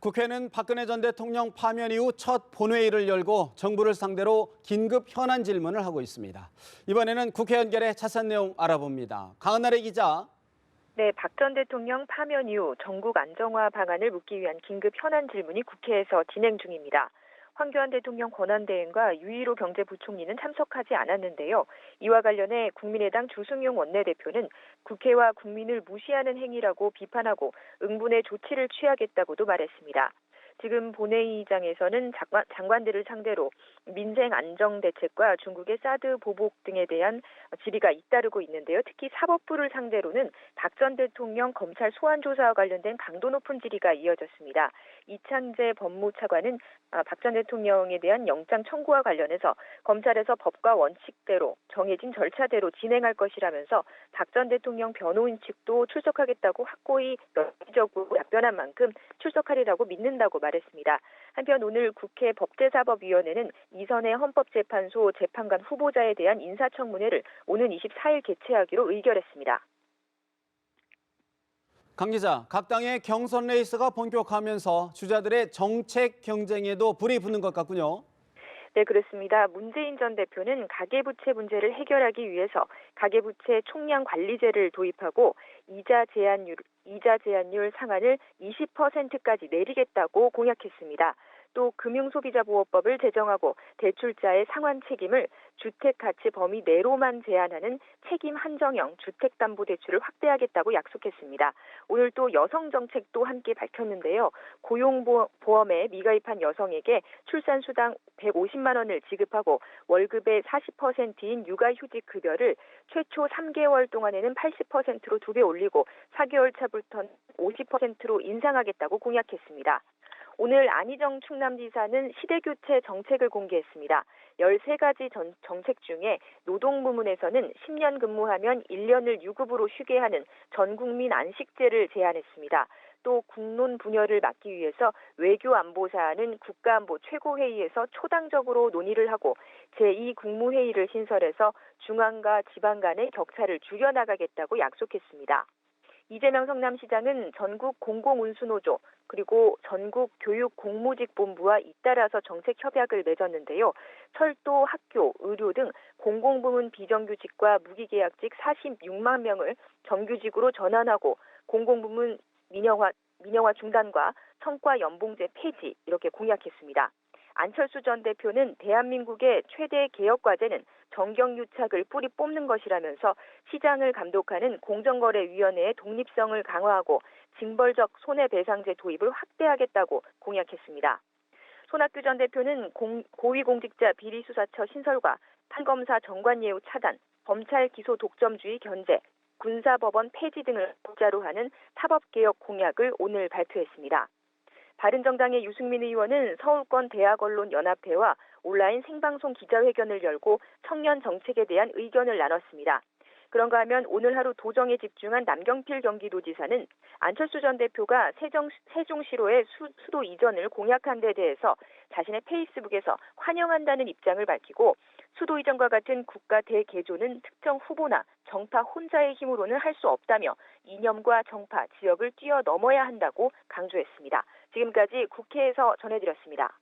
국회는 박근혜 전 대통령 파면 이후 첫 본회의를 열고 정부를 상대로 긴급 현안 질문을 하고 있습니다. 이번에는 국회 연결해 자세한 내용 알아봅니다. 강은나래 기자. 네, 박 전 대통령 파면 이후 전국 안정화 방안을 묻기 위한 긴급 현안 질문이 국회에서 진행 중입니다. 황교안 대통령 권한대행과 유일호 경제부총리는 참석하지 않았는데요. 이와 관련해 국민의당 주승용 원내대표는 국회와 국민을 무시하는 행위라고 비판하고 응분의 조치를 취하겠다고도 말했습니다. 지금 본회의장에서는 장관들을 상대로 민생 안정 대책과 중국의 사드 보복 등에 대한 질의가 잇따르고 있는데요. 특히 사법부를 상대로는 박 전 대통령 검찰 소환 조사와 관련된 강도 높은 질의가 이어졌습니다. 이창재 법무차관은 박 전 대통령에 대한 영장 청구와 관련해서 검찰에서 법과 원칙대로 정해진 절차대로 진행할 것이라면서 박 전 대통령 변호인 측도 출석하겠다고 확고히 명시적으로 답변한 만큼 출석하리라고 믿는다고 말했습니다. 한편 오늘 국회 법제사법위원회는 이선의 헌법재판소 재판관 후보자에 대한 인사청문회를 오는 24일 개최하기로 의결했습니다. 강 기자, 각 당의 경선 레이스가 본격화하면서 주자들의 정책 경쟁에도 불이 붙는 것 같군요. 네, 그렇습니다. 문재인 전 대표는 가계부채 문제를 해결하기 위해서 가계부채 총량 관리제를 도입하고 이자 제한율 상한을 20%까지 내리겠다고 공약했습니다. 또 금융소비자보호법을 제정하고 대출자의 상환 책임을 주택 가치 범위 내로만 제한하는 책임 한정형 주택담보대출을 확대하겠다고 약속했습니다. 오늘 또 여성 정책도 함께 밝혔는데요. 고용보험에 미가입한 여성에게 출산수당 150만 원을 지급하고 월급의 40%인 육아휴직 급여를 최초 3개월 동안에는 80%로 2배 올리고 4개월 차부터는 50%로 인상하겠다고 공약했습니다. 오늘 안희정 충남지사는 시대교체 정책을 공개했습니다. 13가지 정책 중에 노동 부문에서는 10년 근무하면 1년을 유급으로 쉬게 하는 전국민 안식제를 제안했습니다. 또 국론 분열을 막기 위해서 외교안보 사안은 국가안보 최고회의에서 초당적으로 논의를 하고 제2국무회의를 신설해서 중앙과 지방 간의 격차를 줄여나가겠다고 약속했습니다. 이재명 성남시장은 전국 공공운수노조 그리고 전국 교육공무직본부와 잇따라서 정책 협약을 맺었는데요. 철도, 학교, 의료 등 공공부문 비정규직과 무기계약직 46만 명을 정규직으로 전환하고 공공부문 민영화 중단과 성과 연봉제 폐지 이렇게 공약했습니다. 안철수 전 대표는 대한민국의 최대 개혁 과제는 정경유착을 뿌리 뽑는 것이라면서 시장을 감독하는 공정거래위원회의 독립성을 강화하고 징벌적 손해배상제 도입을 확대하겠다고 공약했습니다. 손학규 전 대표는 고위공직자 비리수사처 신설과 판검사 정관예우 차단, 검찰 기소 독점주의 견제, 군사법원 폐지 등을 골자로 하는 사법개혁 공약을 오늘 발표했습니다. 바른정당의 유승민 의원은 서울권 대학언론연합회와 온라인 생방송 기자회견을 열고 청년 정책에 대한 의견을 나눴습니다. 그런가 하면 오늘 하루 도정에 집중한 남경필 경기도지사는 안철수 전 대표가 세종시로의 수도 이전을 공약한 데 대해서 자신의 페이스북에서 환영한다는 입장을 밝히고 수도 이전과 같은 국가 대개조는 특정 후보나 정파 혼자의 힘으로는 할 수 없다며 이념과 정파, 지역을 뛰어넘어야 한다고 강조했습니다. 지금까지 국회에서 전해드렸습니다.